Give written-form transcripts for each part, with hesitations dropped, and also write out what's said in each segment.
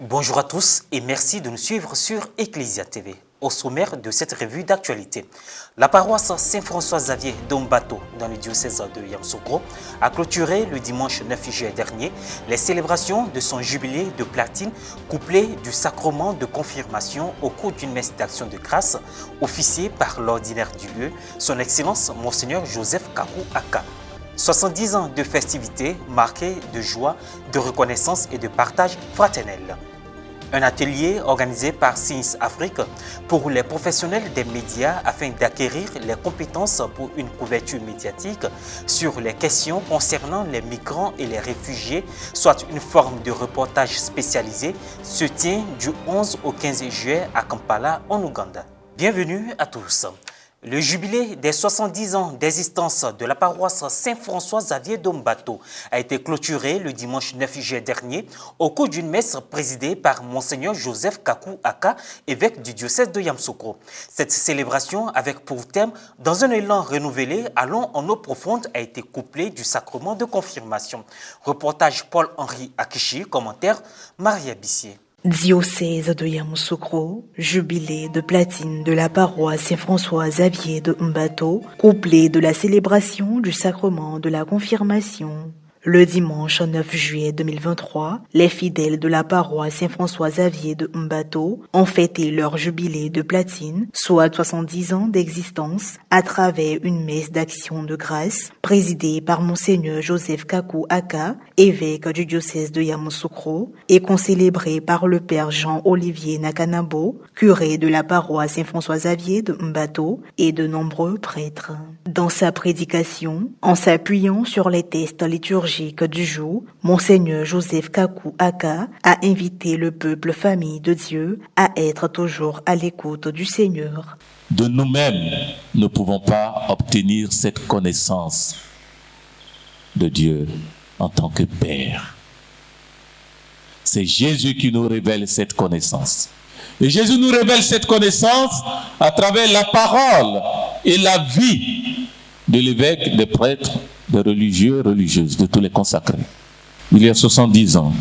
Bonjour à tous et merci de nous suivre sur Ecclesia TV. Au sommaire de cette revue d'actualité, la paroisse Saint-François-Xavier d'Ombato dans le diocèse de Yamoussoukro a clôturé le dimanche 9 juillet dernier les célébrations de son jubilé de platine couplé du sacrement de confirmation au cours d'une messe d'action de grâce officiée par l'ordinaire du lieu, son Excellence Monseigneur Joseph Kakou Aka. 70 ans de festivités marquées de joie, de reconnaissance et de partage fraternel. Un atelier organisé par SINS Afrique pour les professionnels des médias afin d'acquérir les compétences pour une couverture médiatique sur les questions concernant les migrants et les réfugiés, soit une forme de reportage spécialisé, se tient du 11 au 15 juillet à Kampala, en Ouganda. Bienvenue à tous. Le jubilé des 70 ans d'existence de la paroisse Saint-François-Xavier d'Ombato a été clôturé le dimanche 9 juillet dernier au cours d'une messe présidée par Monseigneur Joseph Kakou Aka, évêque du diocèse de Yamoussoukro. Cette célébration, avec pour thème « Dans un élan renouvelé, allons en eau profonde » a été couplée du sacrement de confirmation. Reportage Paul-Henri Akichi, commentaire Maria Bissier. Diocèse de Yamoussoukro, jubilé de platine de la paroisse Saint-François-Xavier de Mbato, couplé de la célébration du sacrement de la confirmation. Le dimanche 9 juillet 2023, les fidèles de la paroisse Saint-François-Xavier de Mbato ont fêté leur jubilé de platine, soit 70 ans d'existence, à travers une messe d'action de grâce présidée par Monseigneur Joseph Kakou Aka, évêque du diocèse de Yamoussoukro, et concélébrée par le père Jean-Olivier Nakanabo, curé de la paroisse Saint-François-Xavier de Mbato, et de nombreux prêtres. Dans sa prédication, en s'appuyant sur les textes liturgiques du jour, Monseigneur Joseph Kakou Aka a invité le peuple famille de Dieu à être toujours à l'écoute du Seigneur. De nous-mêmes, nous ne pouvons pas obtenir cette connaissance de Dieu en tant que Père. C'est Jésus qui nous révèle cette connaissance. Et Jésus nous révèle cette connaissance à travers la parole et la vie de l'évêque, des prêtres, des religieux et religieuses, de tous les consacrés. Il y a 70 ans.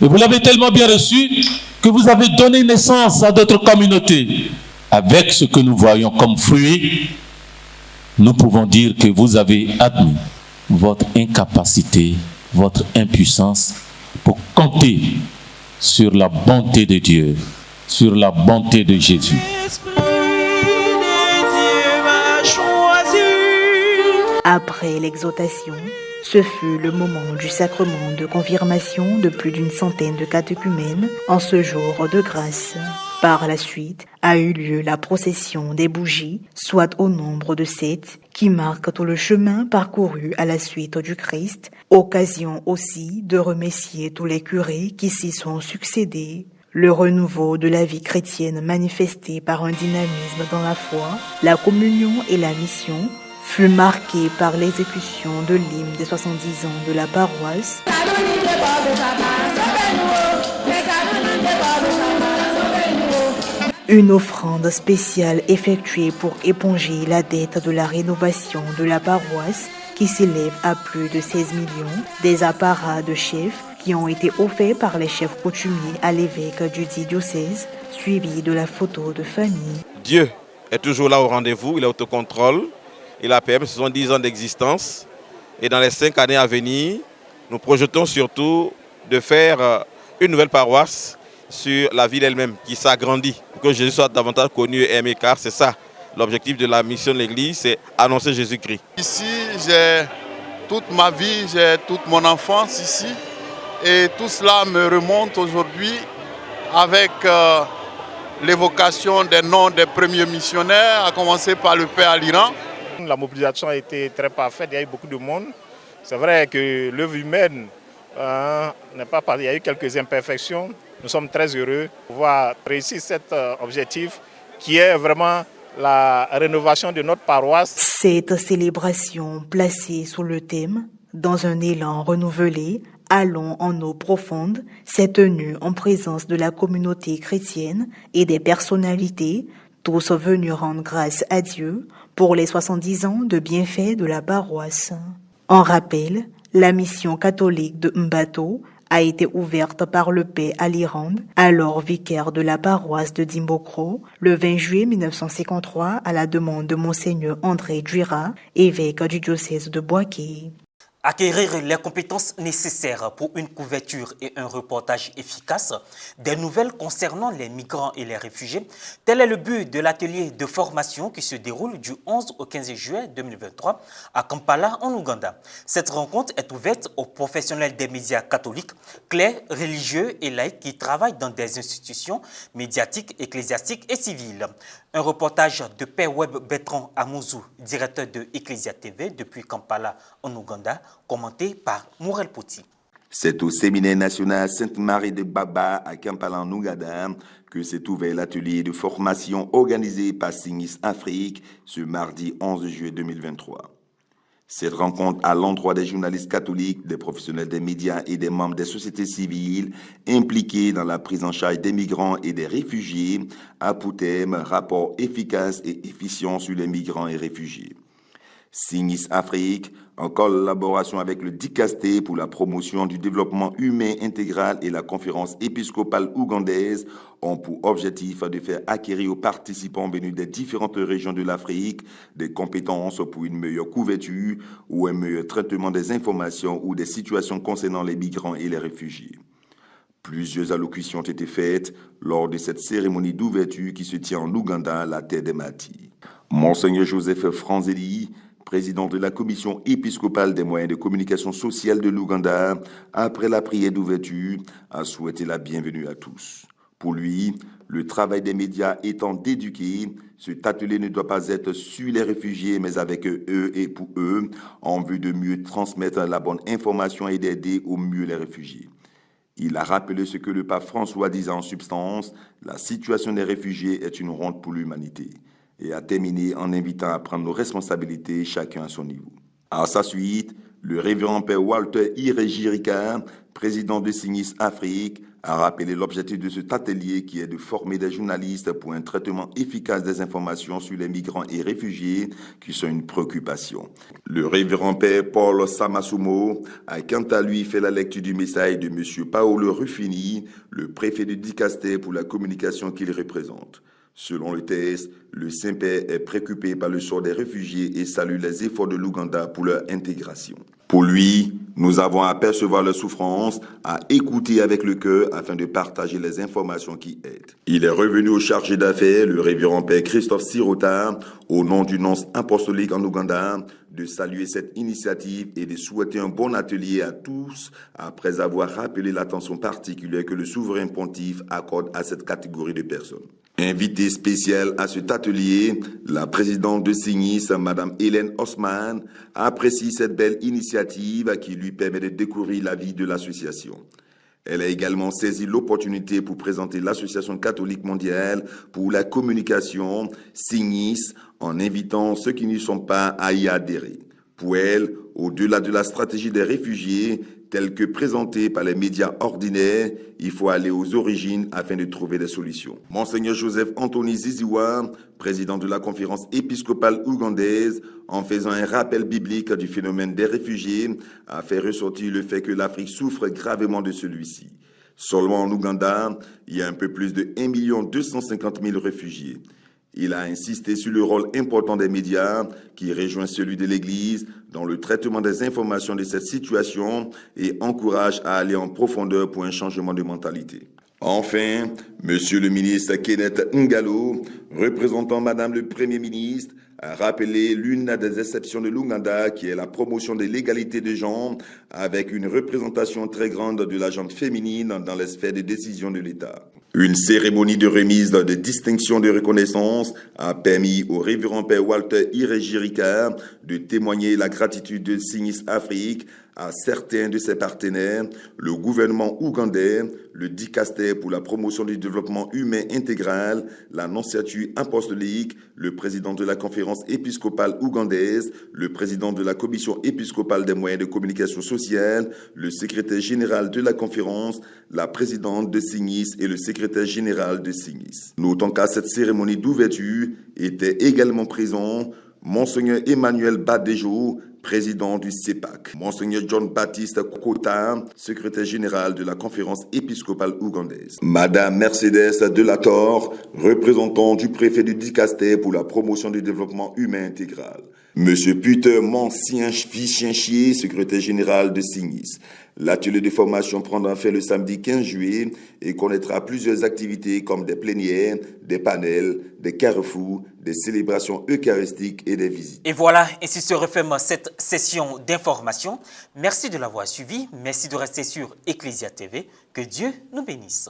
Et vous l'avez tellement bien reçu que vous avez donné naissance à d'autres communautés. Avec ce que nous voyons comme fruit, nous pouvons dire que vous avez admis votre incapacité, votre impuissance pour compter sur la bonté de Dieu, sur la bonté de Jésus. Après l'exhortation, ce fut le moment du sacrement de confirmation de plus d'une centaine de catéchumènes en ce jour de grâce. Par la suite, a eu lieu la procession des bougies, soit au nombre de 7, qui marque tout le chemin parcouru à la suite du Christ, occasion aussi de remercier tous les curés qui s'y sont succédés. Le renouveau de la vie chrétienne manifesté par un dynamisme dans la foi, la communion et la mission fut marqué par l'exécution de l'hymne des 70 ans de la paroisse. Une offrande spéciale effectuée pour éponger la dette de la rénovation de la paroisse qui s'élève à plus de 16 millions, des apparats de chefs qui ont été offerts par les chefs coutumiers à l'évêque du dit diocèse, suivi de la photo de famille. Dieu est toujours là au rendez-vous, il est autocontrôle. Il a permis 70 ans d'existence et dans les 5 années à venir, nous projetons surtout de faire une nouvelle paroisse sur la ville elle-même qui s'agrandit, pour que Jésus soit davantage connu et aimé, car c'est ça l'objectif de la mission de l'Église, c'est annoncer Jésus-Christ. Ici, j'ai toute ma vie, j'ai toute mon enfance ici et tout cela me remonte aujourd'hui avec l'évocation des noms des premiers missionnaires, à commencer par le père Aliran. La mobilisation a été très parfaite, il y a eu beaucoup de monde. C'est vrai que l'œuvre humaine n'est pas partie, il y a eu quelques imperfections. Nous sommes très heureux de pouvoir réussir cet objectif qui est vraiment la rénovation de notre paroisse. Cette célébration placée sous le thème « Dans un élan renouvelé, allons en eau profonde » s'est tenue en présence de la communauté chrétienne et des personnalités, tous venus rendre grâce à Dieu pour les 70 ans de bienfaits de la paroisse. En rappel, la mission catholique de Mbato a été ouverte par le père Alirand, alors vicaire de la paroisse de Dimbokro, le 20 juillet 1953 à la demande de Monseigneur André Duira, évêque du diocèse de Boaké. Acquérir les compétences nécessaires pour une couverture et un reportage efficace des nouvelles concernant les migrants et les réfugiés, tel est le but de l'atelier de formation qui se déroule du 11 au 15 juillet 2023 à Kampala, en Ouganda. Cette rencontre est ouverte aux professionnels des médias catholiques, clercs, religieux et laïcs qui travaillent dans des institutions médiatiques, ecclésiastiques et civiles. Un reportage de Père Web Bertrand Amouzou, directeur de Ecclesia TV depuis Kampala, en Ouganda, commenté par Mourel Poti. C'est au séminaire national Sainte-Marie de Baba à Kampala en Ouganda que s'est ouvert l'atelier de formation organisé par Signis Afrique ce mardi 11 juillet 2023. Cette rencontre à l'endroit des journalistes catholiques, des professionnels des médias et des membres des sociétés civiles impliqués dans la prise en charge des migrants et des réfugiés a pour thème rapport efficace et efficient sur les migrants et réfugiés. Signis Afrique, en collaboration avec le Dicasté pour la promotion du développement humain intégral et la conférence épiscopale ougandaise, ont pour objectif de faire acquérir aux participants venus des différentes régions de l'Afrique des compétences pour une meilleure couverture ou un meilleur traitement des informations ou des situations concernant les migrants et les réfugiés. Plusieurs allocutions ont été faites lors de cette cérémonie d'ouverture qui se tient en Ouganda, la terre des martyrs. Monseigneur Joseph Franzeli, président de la commission épiscopale des moyens de communication sociale de l'Ouganda, après la prière d'ouverture, a souhaité la bienvenue à tous. Pour lui, le travail des médias étant d'éduquer, cet atelier ne doit pas être sur les réfugiés, mais avec eux et pour eux, en vue de mieux transmettre la bonne information et d'aider au mieux les réfugiés. Il a rappelé ce que le pape François disait en substance, la situation des réfugiés est une honte pour l'humanité, et a terminé en invitant à prendre nos responsabilités, chacun à son niveau. À sa suite, le révérend père Walter Irejirika, président de Signis Afrique, a rappelé l'objectif de cet atelier qui est de former des journalistes pour un traitement efficace des informations sur les migrants et réfugiés qui sont une préoccupation. Le révérend père Paul Samasumo a quant à lui fait la lecture du message de M. Paolo Ruffini, le préfet de Dicasté pour la communication qu'il représente. Selon le texte, le Saint-Père est préoccupé par le sort des réfugiés et salue les efforts de l'Ouganda pour leur intégration. Pour lui, nous avons à percevoir leurs souffrances, à écouter avec le cœur afin de partager les informations qui aident. Il est revenu au chargé d'affaires, le révérend père Christophe Sirota, au nom du nonce apostolique en Ouganda, de saluer cette initiative et de souhaiter un bon atelier à tous, après avoir rappelé l'attention particulière que le souverain pontife accorde à cette catégorie de personnes. Invitée spéciale à cet atelier, la présidente de Signis, Mme Hélène Osman, apprécie cette belle initiative qui lui permet de découvrir la vie de l'association. Elle a également saisi l'opportunité pour présenter l'Association catholique mondiale pour la communication, Signis, en invitant ceux qui n'y sont pas à y adhérer. Pour elle, au-delà de la stratégie des réfugiés, telle que présentée par les médias ordinaires, il faut aller aux origines afin de trouver des solutions. Monseigneur Joseph Anthony Ziziwa, président de la conférence épiscopale ougandaise, en faisant un rappel biblique du phénomène des réfugiés, a fait ressortir le fait que l'Afrique souffre gravement de celui-ci. Seulement en Ouganda, il y a un peu plus de 1 250 000 réfugiés. Il a insisté sur le rôle important des médias, qui rejoint celui de l'Église, dans le traitement des informations de cette situation et encourage à aller en profondeur pour un changement de mentalité. Enfin, Monsieur le ministre Kenneth Ngalo, représentant Madame le Premier ministre, a rappelé l'une des exceptions de l'Ouganda, qui est la promotion de l'égalité de genre, avec une représentation très grande de la gente féminine dans les sphères de décision de l'État. Une cérémonie de remise de distinction de reconnaissance a permis au révérend père Walter Irejirika de témoigner la gratitude de Signis Afrique à certains de ses partenaires, le gouvernement ougandais, le Dicasté pour la promotion du développement humain intégral, la nonciature apostolique, le président de la conférence épiscopale ougandaise, le président de la commission épiscopale des moyens de communication sociale, le secrétaire général de la conférence, la présidente de Signis et le secrétaire général de Signis. Notons qu'à cette cérémonie d'ouverture étaient également présents Monseigneur Emmanuel Badéjo, président du CEPAC. Monseigneur John Baptiste Kota, secrétaire général de la conférence épiscopale ougandaise. Madame Mercedes Delator, représentant du préfet du Dicaster pour la promotion du développement humain intégral. Monsieur Peter Monsien-Vichenchier, secrétaire général de Signis. L'atelier de formation prendra fin le samedi 15 juillet et connaîtra plusieurs activités comme des plénières, des panels, des carrefours, des célébrations eucharistiques et des visites. Et voilà, ainsi se referme cette session d'information. Merci de l'avoir suivi. Merci de rester sur Ecclesia TV. Que Dieu nous bénisse.